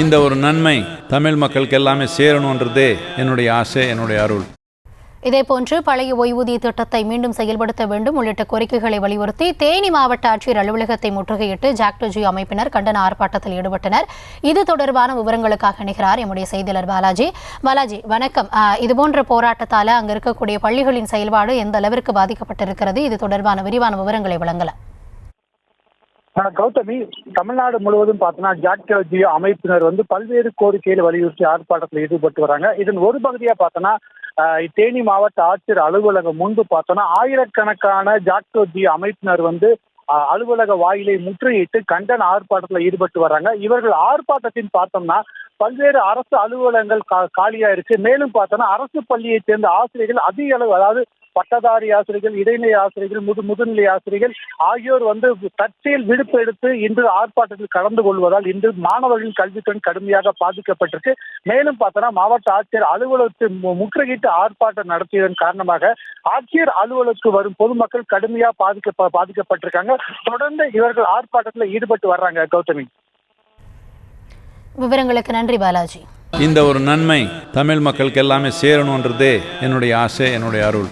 இந்த ஒரு நன்மை தமிழ் மக்களுக்கு எல்லாமே சேரணுன்றதே என்னுடைய ஆசை, என்னுடைய அருள். இதேபோன்று பழைய ஓய்வூதிய திட்டத்தை மீண்டும் செயல்படுத்த வேண்டும் உள்ளிட்ட கோரிக்கைகளை வலியுறுத்தி தேனி மாவட்ட ஆட்சியர் அலுவலகத்தை முற்றுகையிட்டு ஜாக்டோஜி அமைப்பினர் கண்டன ஆர்ப்பாட்டத்தில் ஈடுபட்டனர். இது தொடர்பான விவரங்களுக்காக இணைகிறார் எம்முடைய செய்தியாளர் பாலாஜி. வணக்கம். இதுபோன்ற போராட்டத்தால் அங்கு இருக்கக்கூடிய பள்ளிகளின் செயல்பாடு எந்த அளவிற்கு பாதிக்கப்பட்டிருக்கிறது? இது தொடர்பான விரிவான விவரங்களை வழங்கலாம். கௌதமி, தமிழ்நாடு முழுவதும் பார்த்தோன்னா ஜாக்டோஜி அமைப்பினர் பல்வேறு கோரிக்கைகளை வலியுறுத்தி ஆர்ப்பாட்டத்தில் ஈடுபட்டு வராங்க. இதன் ஒரு பகுதியா பார்த்தோன்னா தேனி மாவட்ட ஆட்சியர் அலுவலகம் முன்பு பார்த்தோன்னா ஆயிரக்கணக்கான ஜாக்டோஜி அமைப்பினர் அலுவலக வாயிலை முற்றுகையிட்டு கண்டன ஆர்ப்பாட்டத்தில் ஈடுபட்டு வர்றாங்க. இவர்கள் ஆர்ப்பாட்டத்தின் பார்த்தோம்னா பல்வேறு அரசு அலுவலகங்கள் காலியா இருக்கு. மேலும் பார்த்தோன்னா அரசு பள்ளியை சேர்ந்த ஆசிரியர்கள் அதிக அளவு, அதாவது பட்டதாரி ஆசிரியர்கள், இடைநிலை ஆசிரியர்கள், முதுநிலை ஆசிரியர்கள் ஆகியோர் தற்செயல் விடுப்பு எடுத்து இன்று ஆர்ப்பாட்டத்தில் கலந்து கொள்வதால் இன்று மாணவர்களின் கல்விக்கண் கடுமையாக பாதிக்கப்பட்டிருக்கு. மேலும் பார்த்தோன்னா மாவட்ட ஆட்சியர் அலுவலகத்தை முற்றுகையிட்டு ஆர்ப்பாட்டம் நடத்தியதன் காரணமாக ஆட்சியர் அலுவலகத்துக்கு வரும் பொதுமக்கள் கடுமையாக பாதிக்கப்பட்டிருக்காங்க. தொடர்ந்து இவர்கள் ஆர்ப்பாட்டத்தில் ஈடுபட்டு வர்றாங்க. கௌதமி, விவரங்களுக்கு நன்றி பாலாஜி. இந்த ஒரு நன்மை தமிழ் மக்களுக்கு எல்லாமே சேரணுன்றதே என்னுடைய ஆசை, என்னுடைய அருள்.